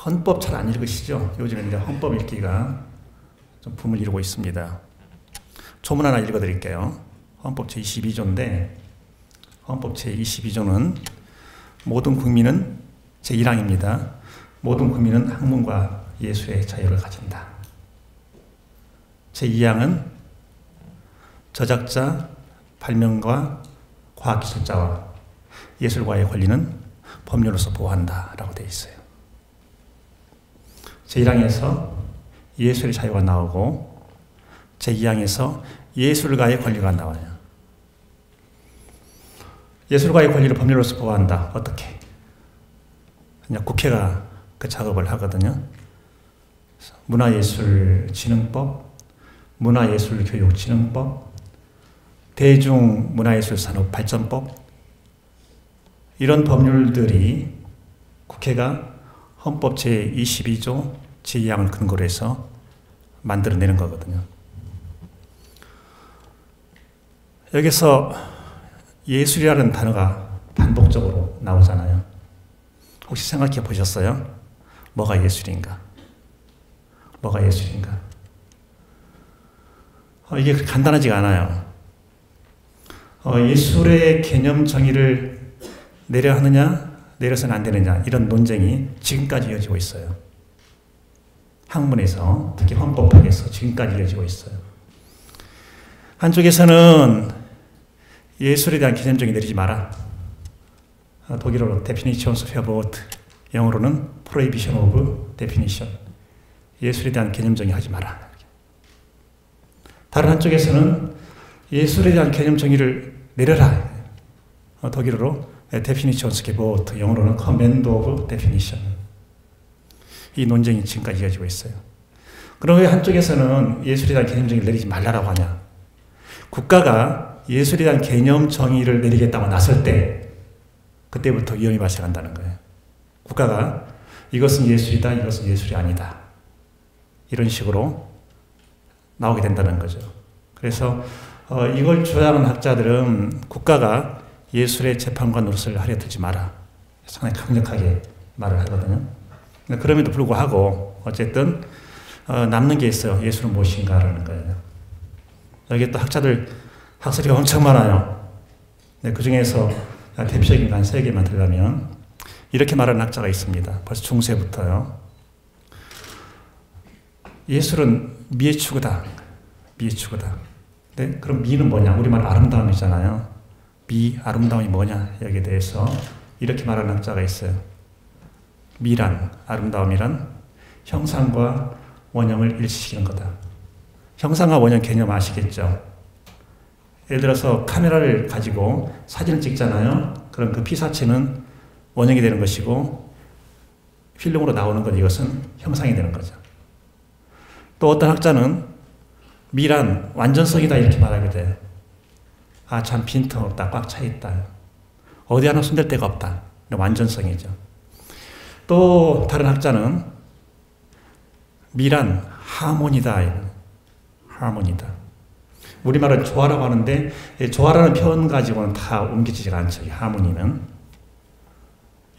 헌법 잘 안 읽으시죠? 요즘에 이제 헌법 읽기가 좀 붐을 이루고 있습니다. 조문 하나 읽어드릴게요. 헌법 제22조인데, 헌법 제22조는 모든 국민은 제1항입니다. 모든 국민은 학문과 예술의 자유를 가진다. 제2항은 저작자, 발명가, 과학기술자와 예술가의 권리는 법률로서 보호한다 라고 되어 있어요. 제1항에서 예술의 자유가 나오고 제2항에서 예술가의 권리가 나와요. 예술가의 권리를 법률로서 보호한다. 어떻게? 그냥 국회가 그 작업을 하거든요. 문화예술진흥법, 문화예술교육진흥법, 대중문화예술산업발전법, 이런 법률들이 국회가 헌법 제22조 제2항을 근거로 해서 만들어내는 거거든요. 여기서 예술이라는 단어가 반복적으로 나오잖아요. 혹시 생각해 보셨어요? 뭐가 예술인가? 뭐가 예술인가? 이게 그렇게 간단하지가 않아요. 예술의 개념 정의를 내려 하느냐, 내려서는 안 되느냐, 이런 논쟁이 지금까지 이어지고 있어요. 학문에서, 특히 헌법학에서 지금까지 이어지고 있어요. 한쪽에서는 예술에 대한 개념 정의 내리지 마라. 독일어로 Definitions of Verbot, 영어로는 Prohibition of Definition. 예술에 대한 개념 정의 하지 마라. 다른 한쪽에서는 예술에 대한 개념 정의를 내려라. 독일어로 Definitions of Verbot, 영어로는 Command of Definition. 이 논쟁이 지금까지 이어지고 있어요. 그럼 왜 한쪽에서는 예술에 대한 개념 정의를 내리지 말라고 하냐? 국가가 예술에 대한 개념 정의를 내리겠다고 나설 때 그때부터 위험이 발생한다는 거예요. 국가가 이것은 예술이다, 이것은 예술이 아니다. 이런 식으로 나오게 된다는 거죠. 그래서 이걸 주장하는 학자들은 국가가 예술의 재판관 노릇을 하려 들지 마라. 상당히 강력하게 말을 하거든요. 그럼에도 불구하고 어쨌든 남는 게 있어요. 예술은 무엇인가라는 거예요. 여기 또 학설이 엄청 많아요. 그 중에서 대표적인 한 3개만 들자면 이렇게 말하는 학자가 있습니다. 벌써 중세부터요. 예술은 미의 추구다. 미의 추구다. 네? 그럼 미는 뭐냐? 우리말 아름다움이잖아요. 미, 아름다움이 뭐냐? 여기에 대해서 이렇게 말하는 학자가 있어요. 미란, 아름다움이란 형상과 원형을 일치시키는 거다. 형상과 원형 개념 아시겠죠? 예를 들어서 카메라를 가지고 사진을 찍잖아요. 그럼 그 피사체는 원형이 되는 것이고 필름으로 나오는 것, 이것은 형상이 되는 거죠. 또 어떤 학자는 미란, 완전성이다 이렇게 말하게 돼요. 아, 참 빈틈없다, 꽉 차있다. 어디 하나 손댈 데가 없다. 완전성이죠. 또 다른 학자는 미란, 하모니다. 하모니다. 우리말은 조화라고 하는데 조화라는 표현 가지고는 다 옮겨지지가 않죠. 이 하모니는.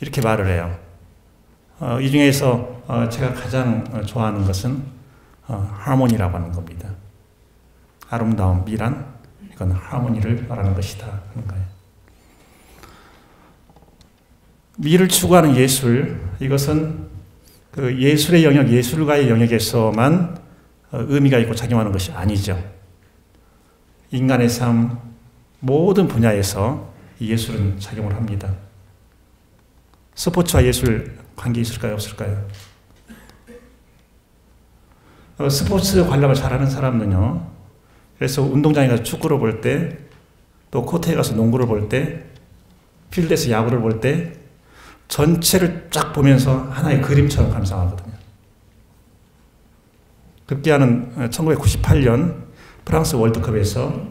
이렇게 말을 해요. 이 중에서 제가 가장 좋아하는 것은 하모니라고 하는 겁니다. 아름다움, 미란, 이건 하모니를 말하는 것이다 하는 거예요. 미를 추구하는 예술, 이것은 그 예술의 영역, 예술가의 영역에서만 의미가 있고 작용하는 것이 아니죠. 인간의 삶, 모든 분야에서 예술은 작용을 합니다. 스포츠와 예술 관계 있을까요? 없을까요? 스포츠 관람을 잘하는 사람은요, 그래서 운동장에 가서 축구를 볼 때, 또 코트에 가서 농구를 볼 때, 필드에서 야구를 볼 때, 전체를 쫙 보면서 하나의 그림처럼 감상하거든요. 급기야는 1998년 프랑스 월드컵에서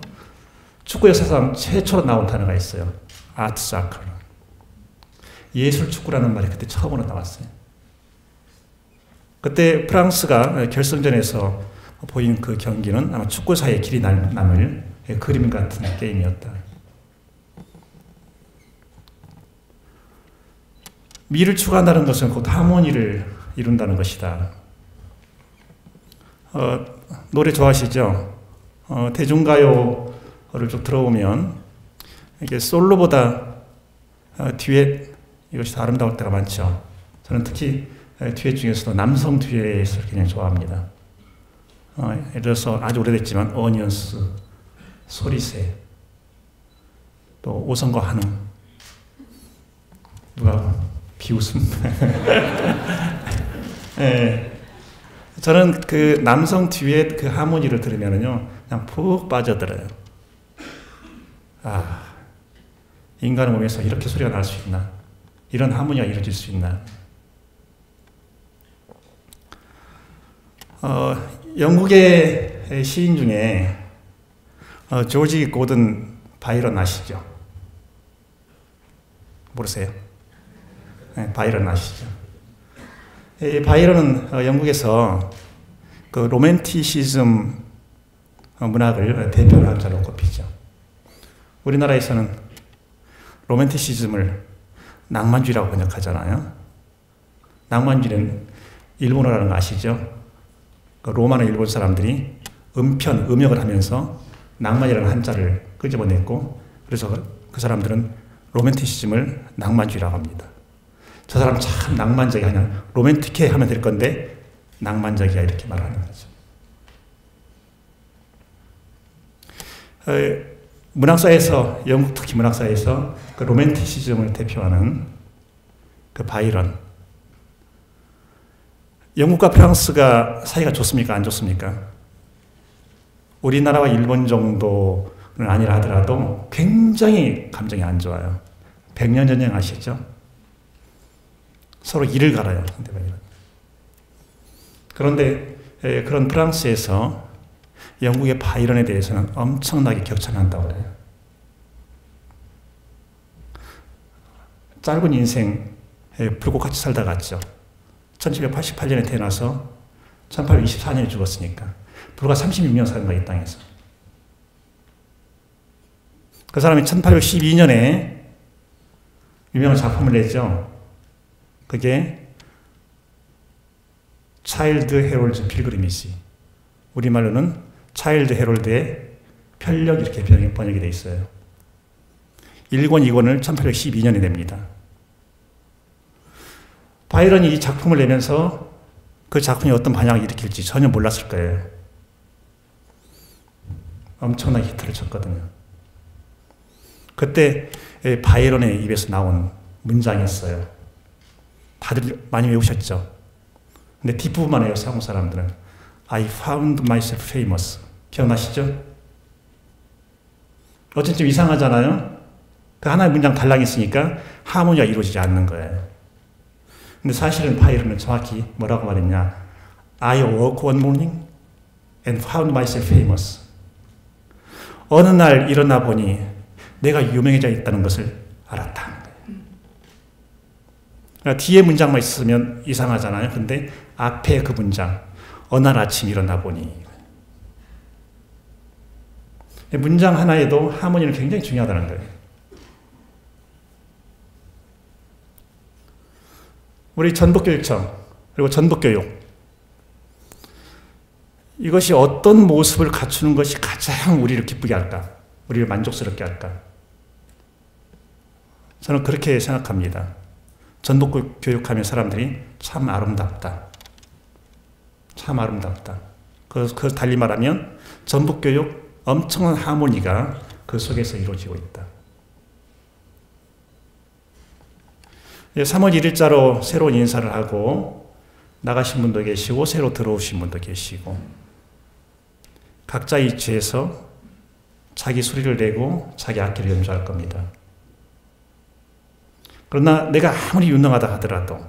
축구 역사상 최초로 나온 단어가 있어요. 아트 사클. 예술 축구라는 말이 그때 처음으로 나왔어요. 그때 프랑스가 결승전에서 보인 그 경기는 아마 축구사의 길이 남을 그림 같은 게임이었다. 미를 추구한다는 것은 곧 하모니를 이룬다는 것이다. 노래 좋아하시죠? 대중가요를 쭉 들어보면 이게 솔로보다 듀엣 이것이 더 아름다울 때가 많죠. 저는 특히 듀엣 중에서도 남성 듀엣을 굉장히 좋아합니다. 예를 들어서 아주 오래됐지만 어니언스, 소리새, 또 오성과 한웅. 누가 비웃음? 네. 저는 그 남성 듀엣 그 하모니를 들으면요 그냥 푹 빠져들어요. 아, 인간의 몸에서 이렇게 소리가 날 수 있나? 이런 하모니가 이루어질 수 있나? 영국의 시인 중에 조지 고든 바이런 아시죠? 모르세요? 네, 바이런 아시죠? 이 바이런은 영국에서 그 로맨티시즘 문학을 대표하는 학자로 꼽히죠. 우리나라에서는 로맨티시즘을 낭만주의라고 번역하잖아요. 낭만주의는 일본어라는 거 아시죠? 그 로마는 일본 사람들이 음역을 하면서 낭만이라는 한자를 끄집어냈고, 그래서 그 사람들은 로맨티시즘을 낭만주의라고 합니다. 저 사람 참 낭만적이야. 그냥 로맨틱해 하면 될 건데 낭만적이야 이렇게 말하는 거죠. 문학사에서, 영국 특히 문학사에서 그 로맨티시즘을 대표하는 그 바이런. 영국과 프랑스가 사이가 좋습니까? 안 좋습니까? 우리나라와 일본 정도는 아니라 하더라도 굉장히 감정이 안 좋아요. 백년전쟁 아시죠? 서로 이를 갈아요. 그런데 그런 프랑스에서 영국의 바이런에 대해서는 엄청나게 격찬한다고 그래요. 짧은 인생 불꽃같이 살다 갔죠. 1788년에 태어나서 1824년에 죽었으니까 불과 36년 사는 거야, 이 땅에서. 그 사람이 1812년에 유명한 작품을 냈죠. 그게 차일드 헤롤드 필그리미지, 우리말로는 차일드 헤롤드의 편력 이렇게 번역이 되어 있어요. 1권, 2권을 1812년에 냅니다. 바이런이 이 작품을 내면서 그 작품이 어떤 반향을 일으킬지 전혀 몰랐을 거예요. 엄청나게 히트를 쳤거든요. 그때 바이런의 입에서 나온 문장이었어요. 다들 많이 외우셨죠? 근데 뒷부분만 해요, 한국 사람들은. I found myself famous. 기억나시죠? 어쨌든 좀 이상하잖아요? 그 하나의 문장 달랑 있으니까 하모니가 이루어지지 않는 거예요. 근데 사실은 바이런은 정확히 뭐라고 말했냐? I woke one morning and found myself famous. 어느 날 일어나 보니 내가 유명해져 있다는 것을 알았다. 그러니까 뒤에 문장만 있으면 이상하잖아요. 근데 앞에 그 문장, 어느 날 아침 일어나 보니. 문장 하나에도 하모니는 굉장히 중요하다는 거예요. 우리 전북교육청, 그리고 전북교육. 이것이 어떤 모습을 갖추는 것이 가장 우리를 기쁘게 할까? 우리를 만족스럽게 할까? 저는 그렇게 생각합니다. 전북교육하면 사람들이 참 아름답다. 참 아름답다. 그걸 달리 말하면 전북교육 엄청난 하모니가 그 속에서 이루어지고 있다. 3월 1일자로 새로운 인사를 하고 나가신 분도 계시고 새로 들어오신 분도 계시고 각자의 위치에서 자기 소리를 내고 자기 악기를 연주할 겁니다. 그러나 내가 아무리 유능하다 하더라도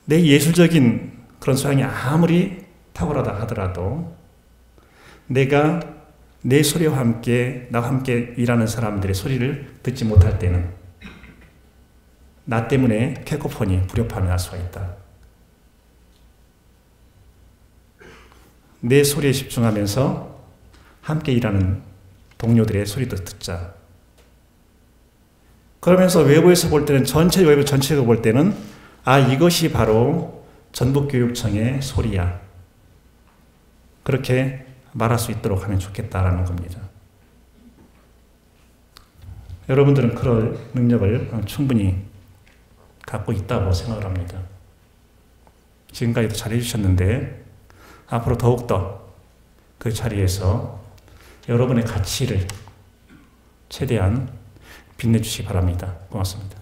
내 예술적인 그런 소양이 아무리 탁월하다 하더라도 내가 내 소리와 함께 나와 함께 일하는 사람들의 소리를 듣지 못할 때는 나 때문에 캐코폰이 불협화음이 날 수가 있다. 내 소리에 집중하면서 함께 일하는 동료들의 소리도 듣자. 그러면서 외부에서 볼 때는 외부 전체적으로 볼 때는 이것이 바로 전북교육청의 소리야. 그렇게 말할 수 있도록 하면 좋겠다라는 겁니다. 여러분들은 그런 능력을 충분히 갖고 있다고 생각을 합니다. 지금까지도 잘해주셨는데 앞으로 더욱더 그 자리에서 여러분의 가치를 최대한 빛내주시기 바랍니다. 고맙습니다.